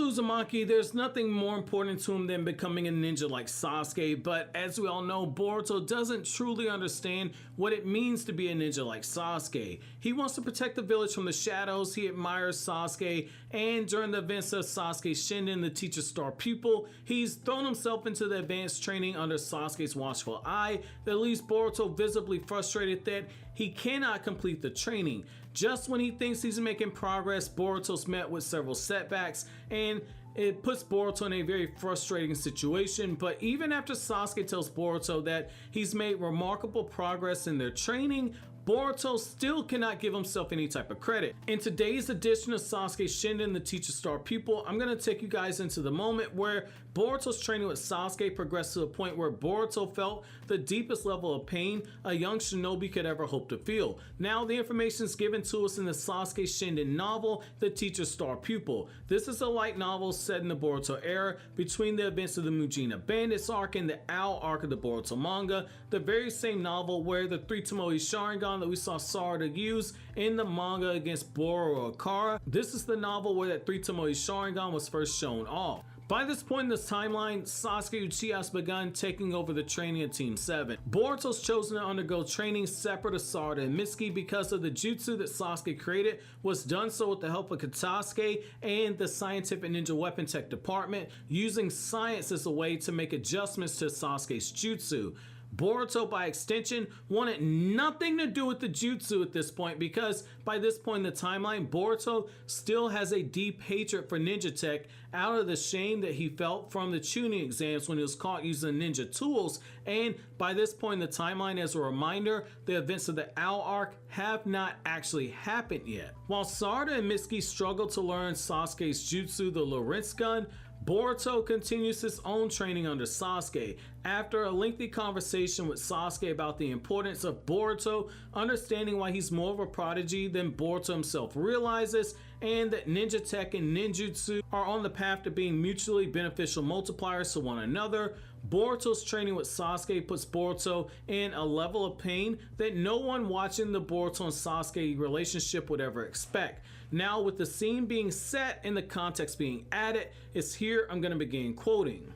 Boruto Uzumaki, there's nothing more important to him than becoming a ninja like Sasuke, but as we all know, Boruto doesn't truly understand what it means to be a ninja like Sasuke. He wants to protect the village from the shadows, he admires Sasuke, and during the events of Sasuke's Shinden, the teacher's star pupil, he's thrown himself into the advanced training under Sasuke's watchful eye that leaves Boruto visibly frustrated that he cannot complete the training. Just when he thinks he's making progress, Boruto's met with several setbacks, and it puts Boruto in a very frustrating situation. But even after Sasuke tells Boruto that he's made remarkable progress in their training, Boruto still cannot give himself any type of credit. In today's edition of Sasuke Shinden, the teacher's star pupil, I'm going to take you guys into the moment where Boruto's training with Sasuke progressed to the point where Boruto felt the deepest level of pain a young shinobi could ever hope to feel. Now the information is given to us in the Sasuke Shinden novel, The Teacher's Star Pupil. This is a light novel set in the Boruto era between the events of the Mujina Bandits arc and the Owl arc of the Boruto manga, the very same novel where the 3 Tomoe Sharingan that we saw Sarada use in the manga against Boru Akara. This is the novel where that 3 Tomoe Sharingan was first shown off. By this point in this timeline, Sasuke Uchiha has begun taking over the training of Team 7. Boruto's chosen to undergo training separate of Sarada and Mitsuki because of the jutsu that Sasuke created was done so with the help of Katasuke and the Scientific Ninja Weapon Tech Department, using science as a way to make adjustments to Sasuke's jutsu. Boruto, by extension, wanted nothing to do with the jutsu at this point because by this point in the timeline, Boruto still has a deep hatred for ninja tech out of the shame that he felt from the Chunin exams when he was caught using ninja tools. And by this point in the timeline, as a reminder, the events of the Owl arc have not actually happened yet. While Sarada and Mitsuki struggle to learn Sasuke's jutsu, the Lorentz gun, Boruto continues his own training under Sasuke. After a lengthy conversation with Sasuke about the importance of Boruto understanding why he's more of a prodigy than Boruto himself realizes, and that ninja tech and ninjutsu are on the path to being mutually beneficial multipliers to one another, Boruto's training with Sasuke puts Boruto in a level of pain that no one watching the Boruto and Sasuke relationship would ever expect. Now, with the scene being set and the context being added, it's here I'm going to begin quoting.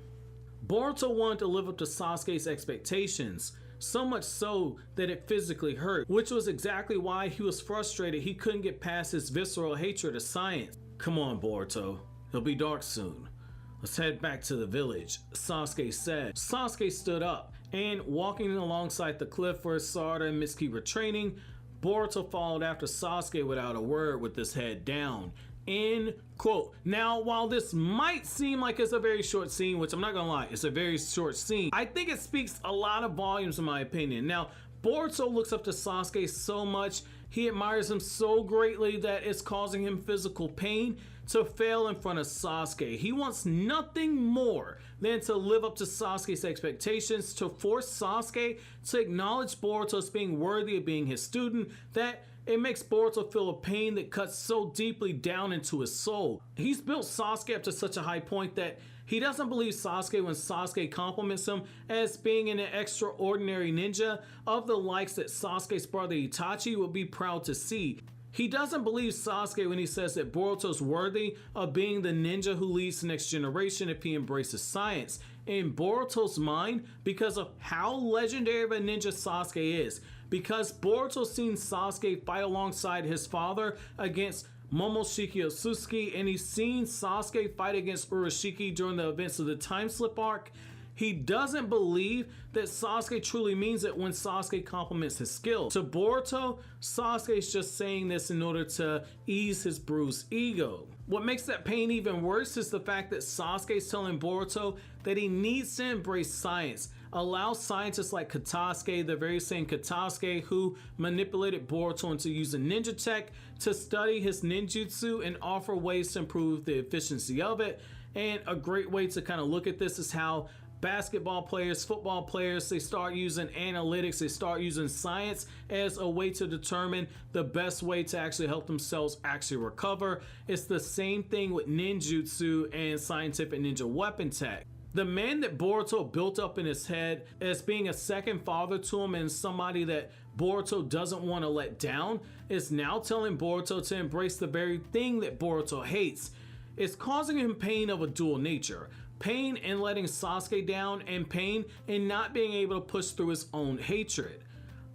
Boruto wanted to live up to Sasuke's expectations, so much so that it physically hurt, which was exactly why he was frustrated he couldn't get past his visceral hatred of science. Come on, Boruto, it'll be dark soon. Let's head back to the village, Sasuke said. Sasuke stood up, and walking alongside the cliff where Sarada and Mitsuki were training, Boruto followed after Sasuke without a word with his head down. End quote. Now, while this might seem like it's a very short scene, which I'm not gonna lie, it's a very short scene, I think it speaks a lot of volumes in my opinion. Now, Boruto looks up to Sasuke so much, he admires him so greatly that it's causing him physical pain to fail in front of Sasuke. He wants nothing more than to live up to Sasuke's expectations, to force Sasuke to acknowledge Boruto as being worthy of being his student, that it makes Boruto feel a pain that cuts so deeply down into his soul. He's built Sasuke up to such a high point that he doesn't believe Sasuke when Sasuke compliments him as being an extraordinary ninja of the likes that Sasuke's brother Itachi would be proud to see. He doesn't believe Sasuke when he says that Boruto's worthy of being the ninja who leads the next generation if he embraces science. In Boruto's mind, because of how legendary of a ninja Sasuke is, because Boruto's seen Sasuke fight alongside his father against Momoshiki Otsutsuki, and he's seen Sasuke fight against Urashiki during the events of the Time Slip arc, he doesn't believe that Sasuke truly means it when Sasuke compliments his skill. To Boruto, Sasuke is just saying this in order to ease his bruised ego. What makes that pain even worse is the fact that Sasuke is telling Boruto that he needs to embrace science, allow scientists like Katasuke, the very same Katasuke who manipulated Boruto into using ninja tech, to study his ninjutsu and offer ways to improve the efficiency of it. And a great way to kind of look at this is how basketball players, football players, they start using analytics, they start using science as a way to determine the best way to actually help themselves actually recover. It's the same thing with ninjutsu and scientific ninja weapon tech. The man that Boruto built up in his head as being a second father to him and somebody that Boruto doesn't want to let down is now telling Boruto to embrace the very thing that Boruto hates. It's causing him pain of a dual nature. Pain in letting Sasuke down, and pain in not being able to push through his own hatred.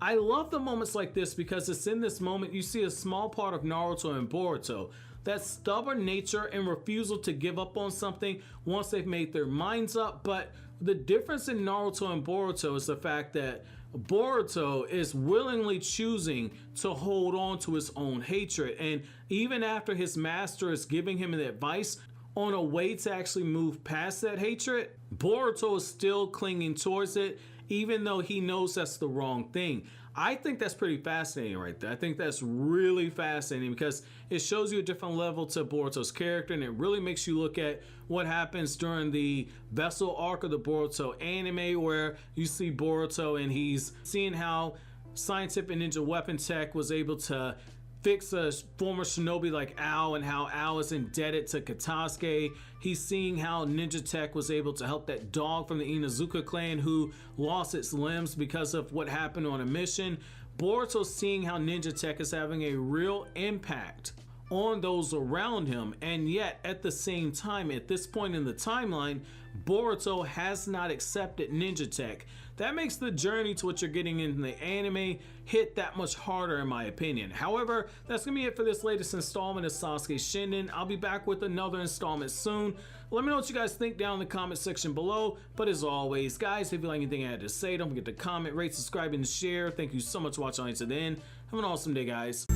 I love the moments like this because it's in this moment you see a small part of Naruto and Boruto. That stubborn nature and refusal to give up on something once they've made their minds up. But the difference in Naruto and Boruto is the fact that Boruto is willingly choosing to hold on to his own hatred. And even after his master is giving him the advice on a way to actually move past that hatred, Boruto is still clinging towards it, even though he knows that's the wrong thing. I think that's pretty fascinating right there. I think that's really fascinating because it shows you a different level to Boruto's character, and it really makes you look at what happens during the Vessel arc of the Boruto anime, where you see Boruto and he's seeing how scientific ninja weapon tech was able to fix a former shinobi like Ao, and how Ao is indebted to Katasuke. He's seeing how ninja tech was able to help that dog from the Inuzuka clan who lost its limbs because of what happened on a mission. Boruto's seeing how ninja tech is having a real impact on those around him, and yet at the same time, at this point in the timeline, Boruto has not accepted ninja tech. That makes the journey to what you're getting in the anime hit that much harder, in my opinion. However, that's gonna be it for this latest installment of Sasuke Shinden. I'll be back with another installment soon. Let me know what you guys think down in the comment section below. But as always, guys, if you like anything I had to say, don't forget to comment, rate, subscribe, and share. Thank you so much for watching to the end. Have an awesome day, guys.